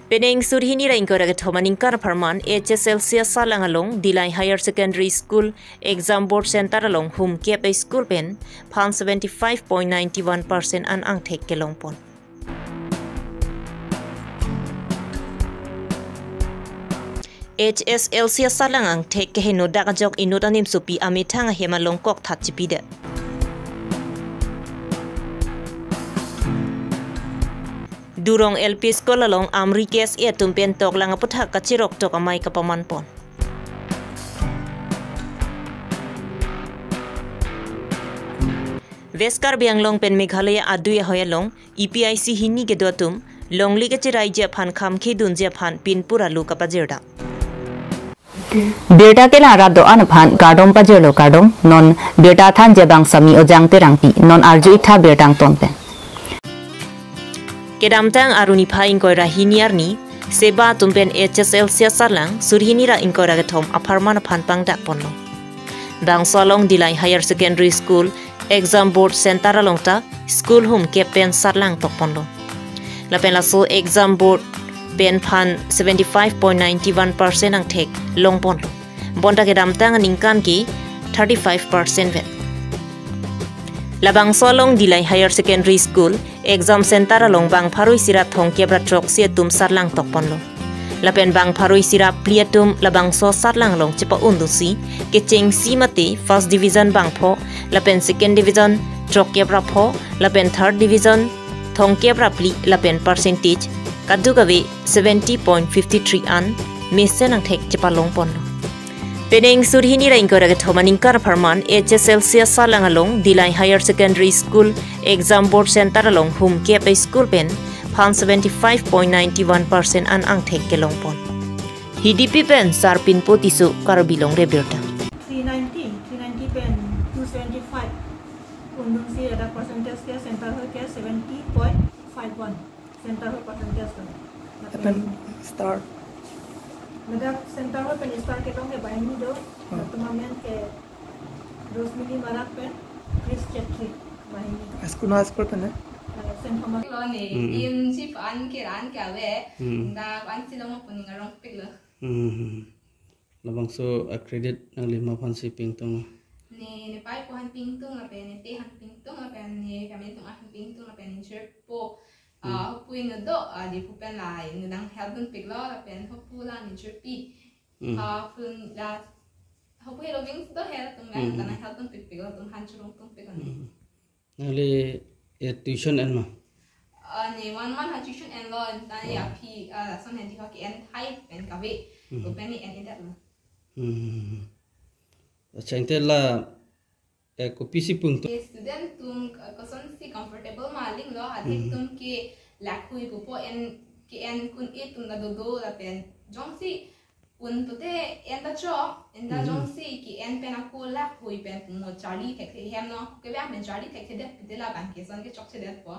Peneng surhini ra ingkora thomaningkar farman HSLC salang along Dilai Higher Secondary School Exam Board Center along hum kep school pen phan 75.91% an ang thek kelong pon. HSLC salang ang thek ke heno dakajok inotanim supi amithang hema longkok thatchipide. Durong LP School along Amrikes tumpen tok lang aputhak kachirok tok amay kapamanpon. Veskar bianglong pen Meghalaya aduya hoyalong EPIC hini gedotum longli kachirai je phan khamkhi dunje phan pinpura lu kapajirda. Beta ke lara do an phan gadom pajelo gadom non beta than jebang sami ojang terangti non arju itha betang tonpen. Kedamtang aruni pha ingkora hiniarni seba tumpen HSLC salang surhinira ingkora gathom aparman phanpang dak ponno. Dang solong Dilai Higher Secondary School Exam Board Center alongta school home kepen sarlang tok ponno. Lapen laso exam board pen phan 75.91% ang thek long ponlo. Bonta kedamtang ningkan ki 35% vet. Labang solong Dilai Higher Secondary School Exam Center along Bang Pharoi Sirap thong kebra trok sia tum sarlang tok ponlo. Lapen Bang Pharoi Sirap pliatum labang so sarlang long chepa undusi kecheng simate first division bang pho lapen second division trok kebra pho lapen third division thong kebra pli lapen percentage kadugawe 70.53 an mesen ang thek chepa long ponlo. Peneng surhini ra ingkora thomaningkar farman HSLC salang along Dilai Higher Secondary School Exam Board Center along hum kep school pen phan 75.91% an ang thek kelong pon. HDP pen sarpin potisu karbilong rebirta. 390 pen 275 undung si ada percentage dia center ke 70.51 center percentage kan. Start. Meda center pen start ke tong ke bahini do teman ke 2 mili marak pen Chris Chetri bahini. School pen Senthama lo ni in si pan ke ran ka we da pan si lo mo puning arong pik lo labang so accredit ng 5 pan si ping tong ni pai ko han ping tung la pen te han ping tung la pen ni kami tung han ping tung la pen shirt po puin no do di pu pen lai ni dang help dun pik lo la pen ho pu la ni shirt pi pun la ho pu lo wing do hel tung la dang help dun pik lo tung han churong tung pik ni nali tuition and ma ni one ha tuition and lo dan ya pi son hen di ho ki en thai pen ka we ko pen ni en that lo chainte la ko pc pung to student tum koson si comfortable maling lo adik tum ki lakhui po en ki en kun e tum da do la pen jong si un to te en da cho en da jong si ki en pen aku lakhui pen mo charlie tek the hem no ke ba men charlie tek the de la ban ke son ke chok che de po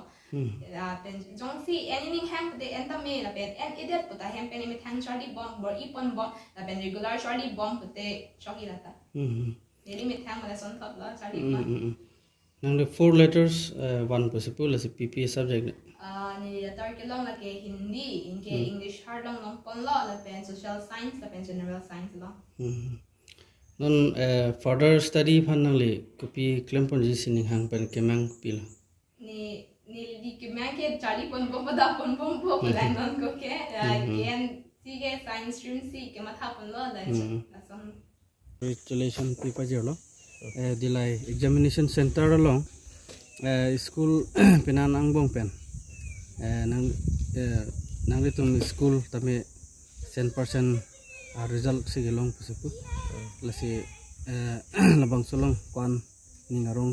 la pen jong si en ning ham de en da me la pen en idet po ta hem pen me thang charlie bomb bor ipon bomb la pen regular charlie bomb po te choki la ta Jadi mithang mala son thot la charlie bomb nang the 4 letters one possible as a pp subject ni tar ke long la ke hindi in ke english hard long pon lo la pen social science la pen general science lo non further study phan nang le copy claim pon ji sining hang pen kemang pil ni di ke mang ke charlie pon bom da pon bom po la non ko ke again si ke science stream si ke matha pon lo la son congratulations pipa jelo Dilai examination center along school penan angbong pen nang litum school tame 100% result sigelong pasipu lasi labang solong kwan ningarong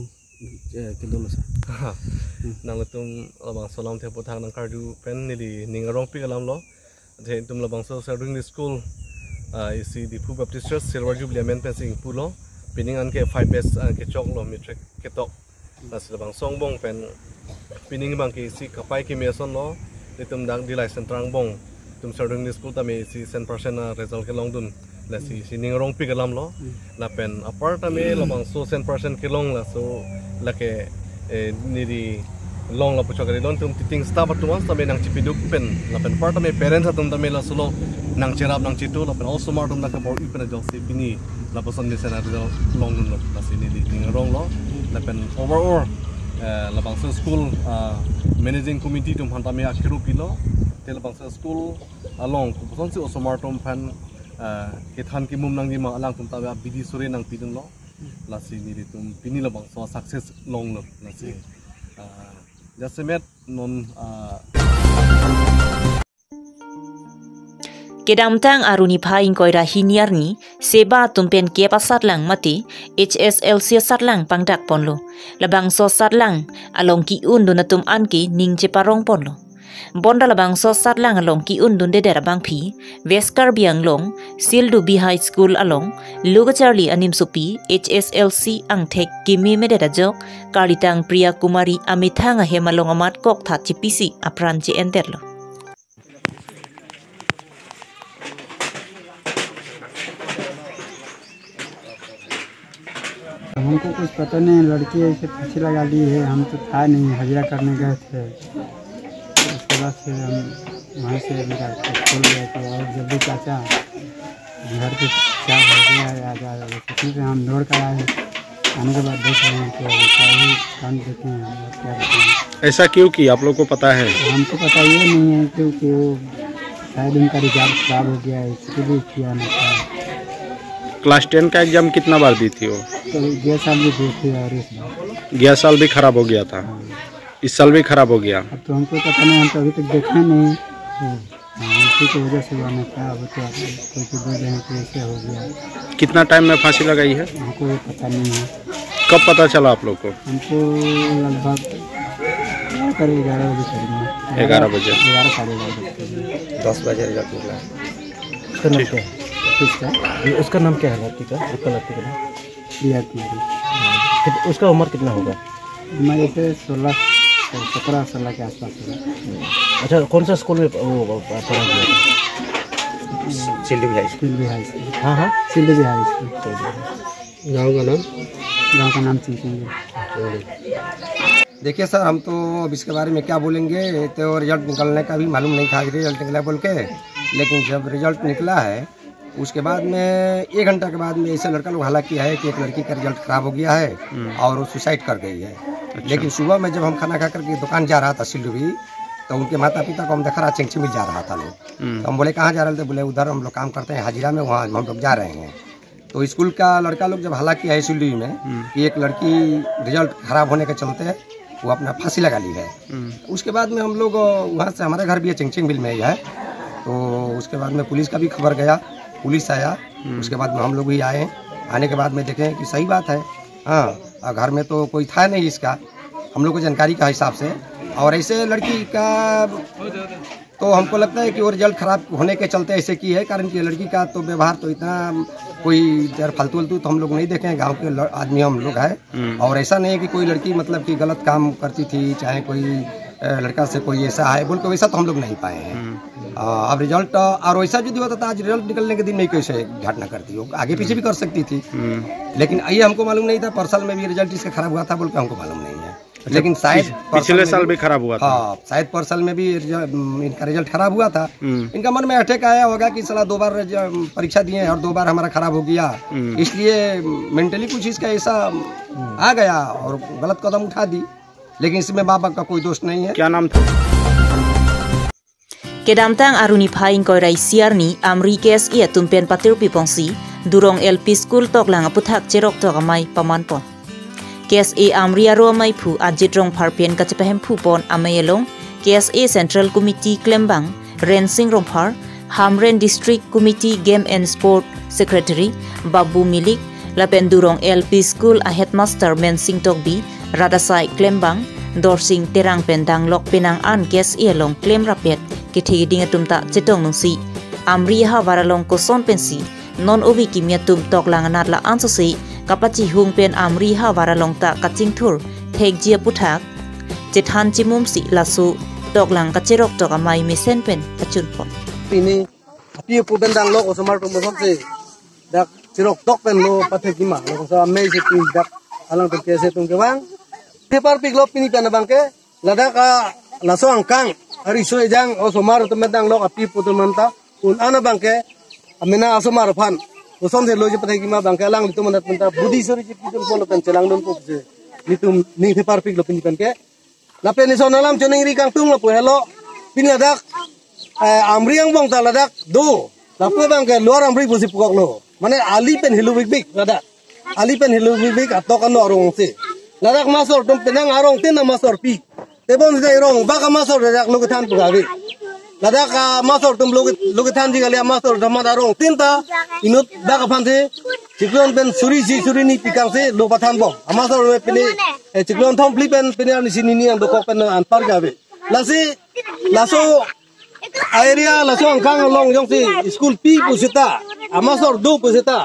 kedolosa nang litum labang solong te potang nang kardu pen ni di ningarong pigalam lo the tum labang so serving the school isi di pu baptist church silver jubilee men pen sing pulo pining an ke 5s ke chok lo metric ke tok las labang songbong pen pining bang ke si kapai ke meson lo litum dang Dilai sentrang bong tum serving the school tame si 100% result ke long dun la si sining rong pigalam lo la pen apart tame labang so 100% ke long la so la ke ni di long la puchak don tum titing staff atuan sabe nang cipiduk pen la pen part me parents atum tame la sulo nang cerap nang citu la pen also martum nak bau ipen jong si pini la person di sana long nun la sini di ngarong lo la pen overall la bangsa school managing committee tum hantame akhiru pilo tel bangsa school along person si also martum pan kethan ki mum nang di ma alang tum tabe bidi sore nang pidun lo la sini di tum pini la bangsa success long lo la si Jasemet non Kedamtang aruni phaing koira hiniarni seba tumpen kepa satlang mati HSLC satlang pangdak ponlo labang so satlang along ki undun natum anki ning parong ponlo bonda labang so satlang along ki undun de derabang phi Westcar biang long Sildu B High School along Luga Charlie anim supi HSLC ang thek kimi mededa jok Kalitang Priya Kumari amithanga hemalong amat kok tha chipisi apran che enterlo हमको कुछ पता नहीं, लड़की ऐसे फांसी लगा ली है, हम तो था नहीं, हाजिरा करने गए थे। उसके बाद से हम वहाँ से मेरा स्कूल गए थे और जब भी चाचा घर पे क्या हो गया या किसी पे हम दौड़ कर आए, आने के बाद देख रहे हैं कि क्या ही काम देते हैं हम क्या बताएं। ऐसा क्यों कि आप लोग को पता है? हमको पता ये नहीं है क्योंकि वो शायद उनका रिजल्ट खराब हो गया है, इसलिए किया नहीं था। क्लास 10 का एग्जाम कितना बार दी थी वो? तो 11 साल भी दी थी और इस बार 11 साल भी खराब हो गया था। इस साल भी खराब हो गया। अब तो हमको पता नहीं, हम तो अभी तक देखे नहीं। इसी की वजह से हुआ था। अब तो कोई तो बोल रहे हैं कि ऐसे हो गया। कितना टाइम में फांसी लगाई है? हमको ये पता नहीं है। कब पता चला आप लोग को? हमको लगभग करीब 11 बजे करीब 11 बजे 11 साढ़े 11 10 बजे रिजल्ट निकला। उसका नाम क्या है लड़की का? उसका लड़की का नाम प्रिया कुमारी। उसका उम्र कितना होगा? उम्र से 17-16 के आसपास होगा। अच्छा, कौन सा स्कूल में वो पढ़ा गया था? सिल्डू हाई स्कूल। हाँ हाँ, सिल्डू हाई स्कूल। गाँव का नाम चिंचिंग। देखिए सर, हम तो अब इसके बारे में क्या बोलेंगे, तो रिजल्ट निकलने का भी मालूम नहीं था कि रिजल्ट निकला बोल के, लेकिन जब रिजल्ट निकला है उसके बाद में 1 घंटा के बाद में ऐसे लड़का लोग हल्ला किया है कि एक लड़की का रिजल्ट खराब हो गया है और वो सुसाइड कर गई है। अच्छा। लेकिन सुबह में जब हम खाना खा करके दुकान जा रहा था सिल्डू भी, तो उनके माता पिता को हम देखा रहा चिंची में जा रहा था लोग। तो हम बोले कहाँ जा रहे थे? बोले उधर हम लोग काम करते हैं हाजिरा में, वहाँ हम लोग जा रहे हैं। तो स्कूल का लड़का लोग जब हल्ला किया है सिल्डू में कि एक लड़की रिजल्ट खराब होने के चलते वो अपना फांसी लगा ली है, उसके बाद में हम लोग वहाँ से, हमारे घर भी है चिंचिंग बिल में ही है, तो उसके बाद में पुलिस का भी खबर गया, पुलिस आया, उसके बाद में हम लोग भी आए। आने के बाद में देखें कि सही बात है। हाँ, घर में तो कोई था नहीं इसका, हम लोग को जानकारी का हिसाब से। और ऐसे लड़की का तो हमको लगता है कि वो रिजल्ट खराब होने के चलते ऐसे की है, कारण कि लड़की का तो व्यवहार तो इतना कोई फालतू वलतू तो हम लोग नहीं देखे हैं, गाँव के आदमी हम लोग हैं। और ऐसा नहीं है कि कोई लड़की मतलब कि गलत काम करती थी, चाहे कोई लड़का से कोई ऐसा है बोल के, वैसा तो हम लोग नहीं पाए हैं। अब रिजल्ट और वैसा यदि होता था आज रिजल्ट निकलने के दिन नहीं कैसे घटना करती हो, आगे पीछे भी कर सकती थी, लेकिन ये हमको मालूम नहीं था। परसल में भी रिजल्ट इसका खराब हुआ था बोल के हमको मालूम नहीं है, लेकिन शायद पिछले साल भी खराब हुआ था। हाँ, शायद परसल में भी इनका रिजल्ट खराब हुआ था। इनका मन में अटैक आया होगा कि साला 2 बार परीक्षा दिए और 2 बार हमारा खराब हो गया, इसलिए मेंटली कुछ इसका ऐसा आ गया और गलत कदम उठा दी, लेकिन इसमें बाप का कोई दोष नहीं है। क्या नाम था? Kedamtang aruni phaing koirai siarni amri kes ia tumpen patir pipongsi durong LP school toklang aputhak cherok tok amai pamanpon. Kes e amri aro amai phu ajitrong pharpen kachepahem phu pon amayelong Kes e Central Committee Klembang Rensing Romphar Hamren District Committee Game and Sport Secretary Babu Milik lapen durong LP school a headmaster Mensing Tokbi Radasai Klembang Dorsing terang pendang lok penang an Kes e long klem rapet Kithigi dinga tumta chetong nungsi amri ha waralong ko son pensi non obi kimya tum tok langanat la ansosi kapachi hung pen amri ha waralong ta kaching thur thek jia puthak chethan chimum si lasu tok lang kacherok tok amai mesen pen kachun pon ini api pu bendang lok osmar tum bom se dak cherok tok pen lo pathe kima lo sa me se tum dak alang tum kese tum ke bang paper pick lo pini pen bang ke ladak laso angkang ari so ejang osomar tumedang lok api putumanta un ana bangke amena asomar phan uson de loje pathai kima bangke lang litu manat menta budi sori ji pitum polo pen celang don pok je litum ning the parpik lo pindipan ke lapen ni sonalam choning ri kang tung lo hello pin ladak amriang bang ta ladak do lapo bangke luar amri pusi pukok lo mane ali pen hilu big big ladak ali pen hilu big big atok ano arong se ladak masor tum penang arong tin na masor pi tebon de rong baka masor ladak lo kethan pugawi ladak masor tum lo kethan ji galia masor dhamma arong tin ta inut baka phanse ciklon pen suri ni pikang se lo pathan bom amasor me pini ciklon thom pli pen pini ani sini ni ang dokok pen an par gawe laso area laso angkang long jong si school pi pusita amasor do pusita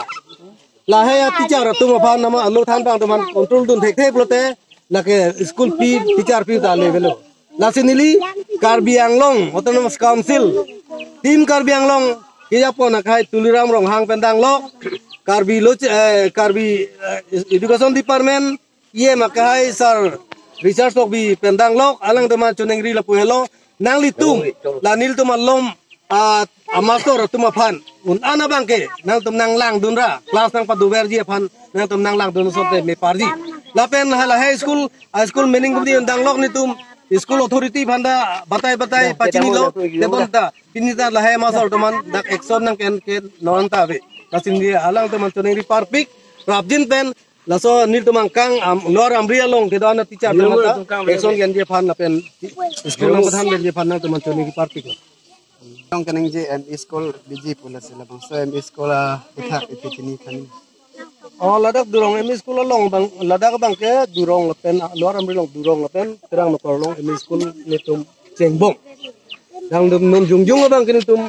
lahaya teacher tum aphan nama allo than pang teman control dun thek thek lote lake school pi teacher pi ta level lasinili Karbi Anglong autonomous council tim Karbi Anglong kiya pona khai tuliram rong hang pendang lo Karbi education department ye makai sir research of bi pendang lo alang teman chonengri la puhelo nang litum lanil tum alom amator tum aphan un ana bangke nang tum nang lang dunra class nang paduber ji aphan nang tum nang lang dun sote me parji lapen hala high school meaning budi dang lok ni tum school authority banda batai pachini lo debonta pinita lahe masor teman dak action nang ken nonta be kasin dia alang teman chonengri parpik rabjin pen laso nil tumang kang luar amria long ke dana teacher temata action gen dia phan lapen school nang pathan gen dia phan nang teman chonengri parpik Yang kenang je school biji pula sila bang so school uthak itu kini kami oh ladak durong school long bang ladak bang ke durong lapen luar amri long durong lapen terang nokor long school nitum cengbong dang dum num jungjung bang kini tum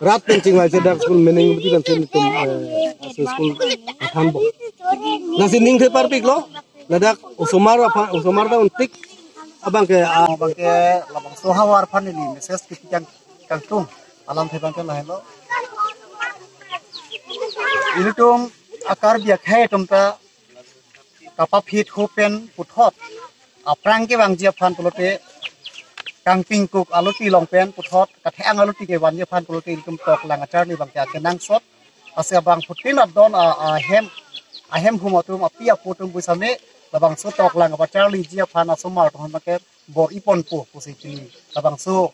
rat pencing wajah dak school mening beti kan nitum school athan bong nasi ning the parpik lo ladak usomar ta untik abang ke labang so hawar phan ni message kitang kangtung alam the bangke lahelo initum akar biak hai tumta kapapit hopen puthot aprang ke bang jia phan pulote kangping kuk aloti longpen puthot kathang aloti ke wan jia phan pulote tum tok lang achar ni bang ka kenang sot ase bang putin adon ahem humatum apia putum busame labang so tok lang achar li jia phan asomar to make bor ipon po positili labang so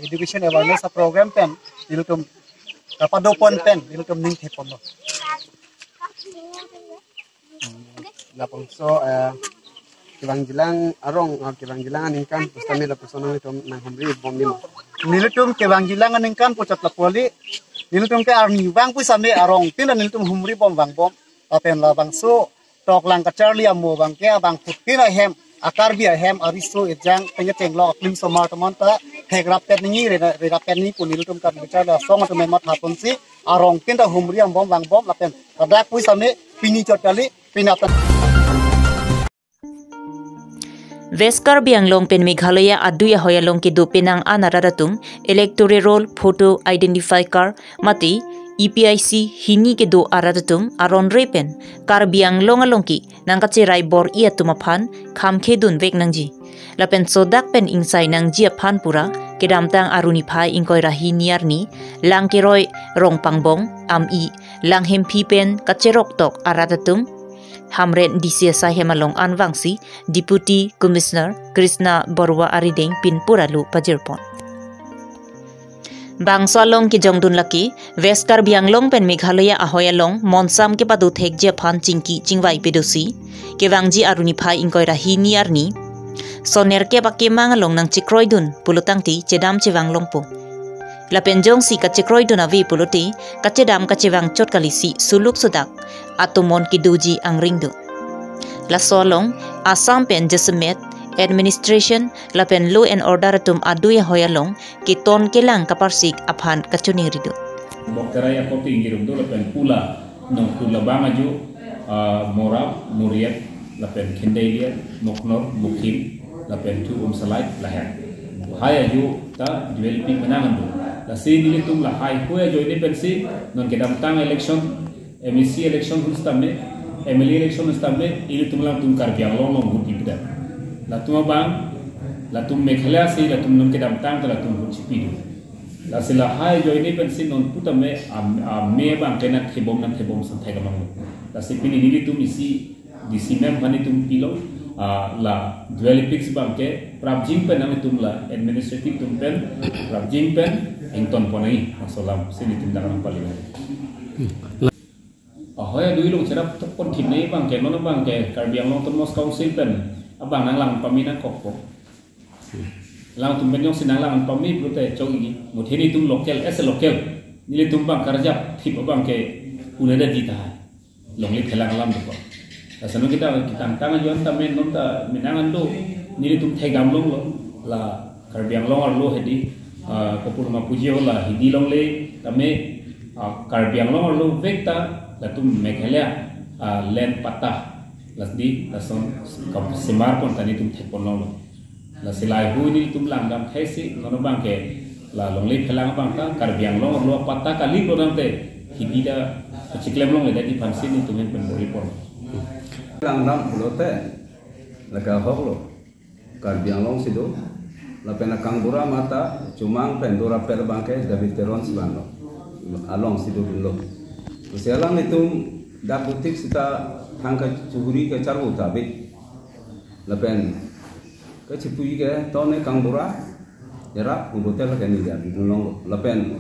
education awareness program pen dilutum kapadopon pen dilutum ning thepon lo lapang so kibang jilang arong kibang jilang aningkan pustami la personal itu nang humri bom limo nilutum ke bang jilang aningkan pocot lapoli nilutum ke arni bang pusame arong tin nilutum humri bom bang bom apen labang so tok lang ka charlie amo bang ke bang putin ahem akar bia hem aristo ejang penya cenglo klim somar tamanta hegrap pet ni re rap pet ni punil tum kan bicara song to memat hapon si arong kinda humri am bom bang bom lapen kadak pui same pini chotali pinatan Veskar Bianglong pen Meghalaya aduya hoyalong ki do penang anaradatum electoral roll photo identify car mati EPIC hini ke do aradatum aron repen kar Bianglong alongki nangkache rai bor ia tumaphan khamkhe dun vek nangji lapen sodak pen insai nangji aphan pura kedamtang aruni phai ingkoi rahi niarni langkeroi rong pangbong am lang hempi pen kacherok tok aradatum Hamren DCSI Hemalong Anwangsi Deputy Commissioner Krishna Borwa Arideng Pinpuralu Pajirpon Bangsalong ki jongdun laki Veskar Bianglong pen Meghalaya ahoyalong monsam ke padu thek je phan chingki chingwai pedosi ke wangji aruni phai ingkoi rahi niarni soner ke bakke mangalong nang chikroidun pulutangti chedam chewanglong po lapenjong si kachikroidun avi puluti kachedam kachewang chot kalisi suluk sudak atumon ki duji ang ringdu la solong Assam pen jesemet administration lapen law and order tum aduya hoyalong ki ton kelang kaparsik aphan kachuning ridu bokterai apoti ngirum do lapen pula nong pula bangaju morab muriat lapen kindelia moknor bukim lapen tu salai lahen haya ju ta developing menangan do la sini tum la hai hoya jo ini pensi non kedam tang election MEC election hustamme MLA election hustamme ini tum lang tum kar biang long guti pida la tuma bang latum Meghalaya si latum non kedam tang latum chipidu la sila hai jo ini pensi non puta me me bang kena thebom san thai kamang la si pini ni tum isi di simem hani tum pilo la developing bang ke prabjing pen nami tum la administrative tum pen prabjing pen engton ponai masalam sini tum dalam paling ahoy dui long cerap pon tim nei bang ke non bang ke Karbiang Long Autonomous Council pen abang nang lang pamina kokpo lang tum benyong sinang lang pami prote chogi mo theni tum local as a local nile tum bang karjap thip bang ke unada dita long li thelang lam ko asano kita tang jon ta men non ta minangan do nile tum thegam long lo la Karbiang Long ar lo hedi kopur ma puji la hidi long le tame Karbiang Long ar lo vekta la tum Meghalaya len patah lasdi lason kam semar pon tani tum thepon long la silai hu ni tum lang dam thesi nono bang ke la long le phelang bang ta Karbiang Long lo patah kali ko dam te hidida chiklem long le dadi phansi ni tum pen bori pon lang dam lo te la ka hok lo Karbiang Long sido la pena kangbura mata cumang pendora per bang ke David Teron sibano along sido lo selang itu dak butik sita hangka curi ke caru tabi lepen ke cipui ke tone kangbura jarak hotel ke ni dia dulong lepen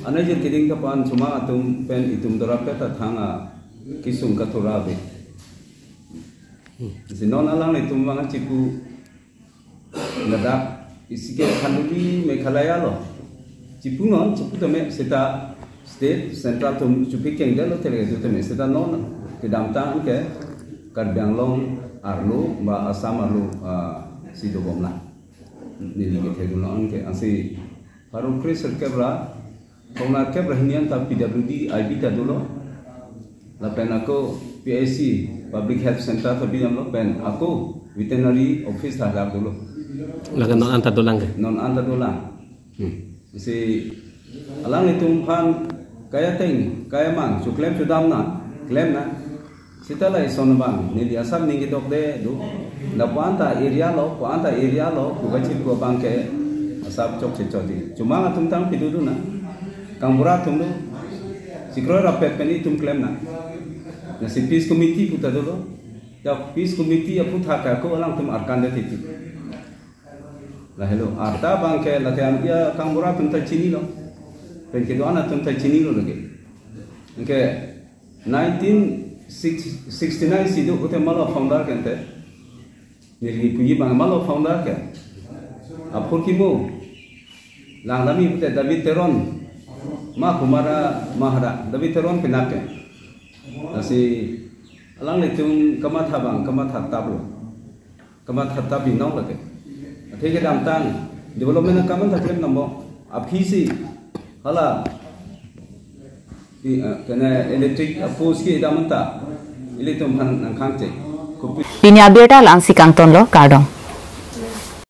ane je kiring kapan cuma atum pen itum dora peta thanga kisung katura be sinon alang itu mangan cipu ngadak isike khanduli Meghalaya lo cipu non cipu teme sita state central tum chupi keng delo tele tu teme sita non kedam tang ke Karbiang Long arlo ba asam arlo sido bomla ni lagi thegulon ke asi paru kris kebra kona kebra hinian ta PWD IB ta dulu la pen aku PAC public health center ta biam lo pen aku veterinary office ta dulu la non anta dolang ke non anta dolang si alang itu pan kaya teng kaya mang suklem sudam na klem na sita lai son bang ni dia sab ningi dok de du na puanta area lo buka chip ko bang ke asap chok che chodi cuma ngatum tang pidudu na kangbura tum lu sikro rapet peni tum klem na si peace committee puta dulu ya peace committee ya puta ka ko alang tum arkan de titi la hello arta bang ke la tiam ya kangbura tum ta chini lo pen ke doana tum ta chini lo lagi ke 1969 sido kote malo founder kente niri puji bang malo founder ke apur kimo lang lami kote David Teron ma kumara mahara David Teron penake nasi alang letung kamat habang kamat hatablo kamat hatabi nong lagi theke dam tang development kaman taklem nambo aphisi hala kena electric post ki damanta ile tom han khang che Pinya beta lansi kangton lo kardong